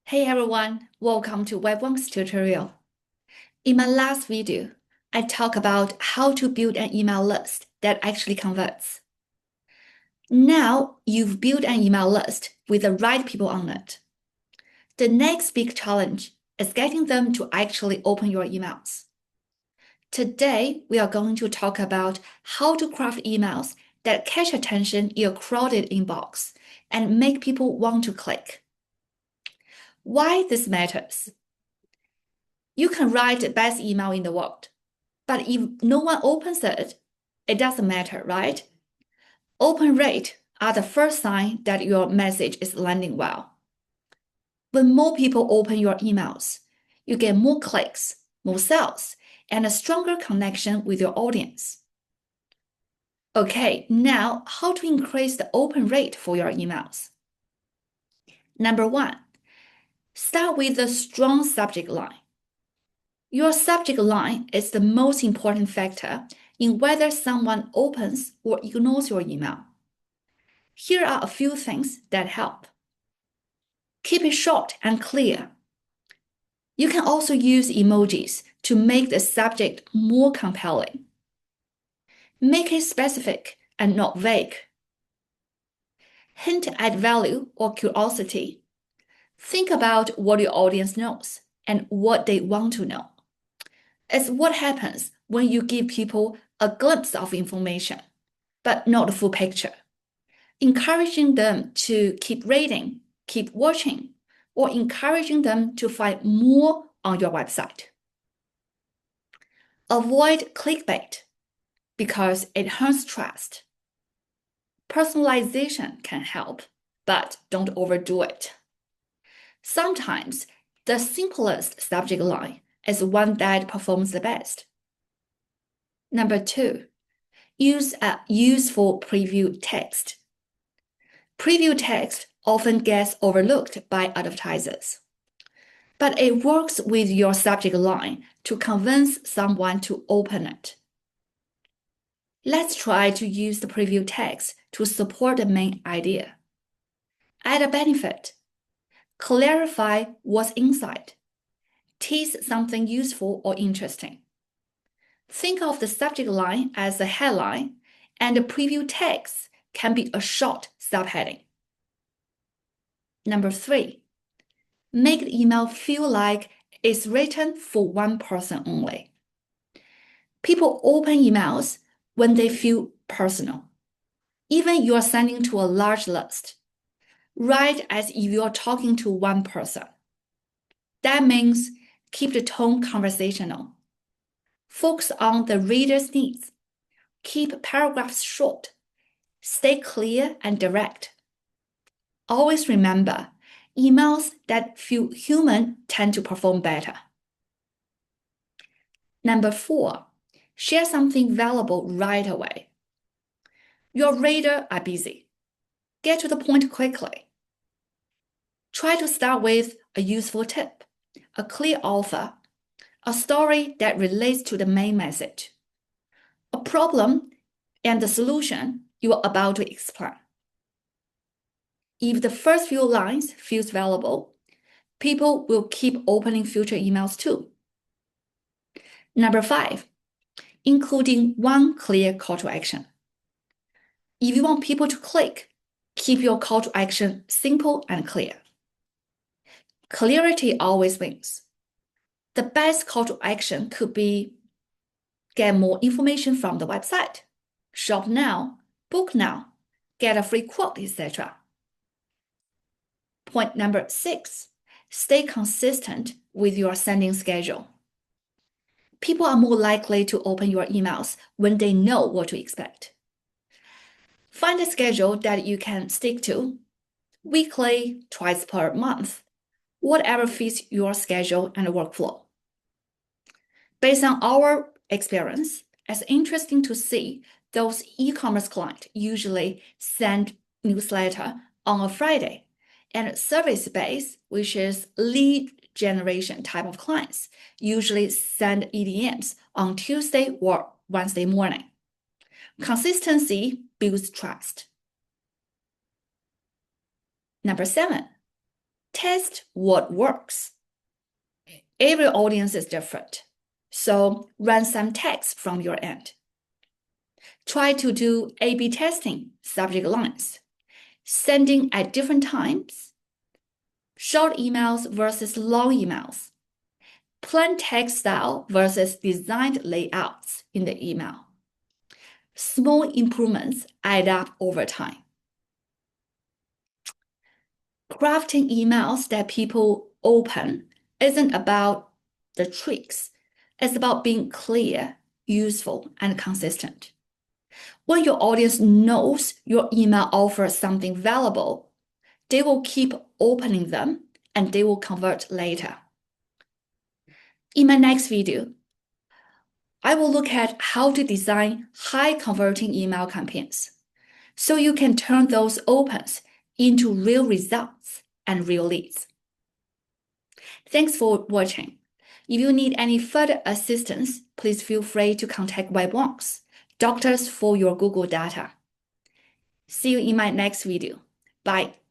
Hey everyone, welcome to Wonks tutorial. In my last video, I talked about how to build an email list that actually converts. Now you've built an email list with the right people on it. The next big challenge is getting them to actually open your emails. Today, we are going to talk about how to craft emails that catch attention in a crowded inbox and make people want to click. Why this matters? You can write the best email in the world, but if no one opens it, it doesn't matter, right? Open rate are the first sign that your message is landing well. When more people open your emails, you get more clicks, more sales, and a stronger connection with your audience. Okay, now how to increase the open rate for your emails? Number one, start with a strong subject line. Your subject line is the most important factor in whether someone opens or ignores your email. Here are a few things that help. Keep it short and clear. You can also use emojis to make the subject more compelling. Make it specific and not vague. Hint at value or curiosity. Think about what your audience knows and what they want to know. It's what happens when you give people a glimpse of information, but not the full picture. Encouraging them to keep reading, keep watching, or encouraging them to find more on your website. Avoid clickbait because it hurts trust. Personalization can help, but don't overdo it. Sometimes the simplest subject line is one that performs the best. Number two, use a useful preview text. Preview text often gets overlooked by advertisers, but it works with your subject line to convince someone to open it. Let's try to use the preview text to support the main idea. Add a benefit. Clarify what's inside. Tease something useful or interesting. Think of the subject line as a headline, and the preview text can be a short subheading. Number three, make the email feel like it's written for one person only. People open emails when they feel personal. Even you're sending to a large list, write as if you're talking to one person. That means keep the tone conversational. Focus on the reader's needs. Keep paragraphs short. Stay clear and direct. Always remember, emails that feel human tend to perform better. Number four, share something valuable right away. Your readers are busy. Get to the point quickly. Try to start with a useful tip, a clear offer, a story that relates to the main message, a problem and the solution you are about to explain. If the first few lines feels valuable, people will keep opening future emails too. Number five, including one clear call to action. If you want people to click, keep your call to action simple and clear. Clarity always wins. The best call to action could be get more information from the website, shop now, book now, get a free quote, etc. Point number six, stay consistent with your sending schedule. People are more likely to open your emails when they know what to expect. Find a schedule that you can stick to, weekly, twice per month, whatever fits your schedule and workflow. Based on our experience, it's interesting to see those e-commerce clients usually send newsletter on a Friday, and service-based, which is lead generation type of clients, usually send EDMs on Tuesday or Wednesday morning. Consistency builds trust. Number seven, test what works. Every audience is different, so run some tests from your end. Try to do A/B testing subject lines, sending at different times, short emails versus long emails, plain text style versus designed layouts in the email. Small improvements add up over time. Crafting emails that people open isn't about the tricks. It's about being clear, useful, and consistent. When your audience knows your email offers something valuable, they will keep opening them and they will convert later. In my next video, I will look at how to design high-converting email campaigns so you can turn those opens into real results and real leads. Thanks for watching. If you need any further assistance, please feel free to contact Wonks, doctors for your Google data. See you in my next video. Bye.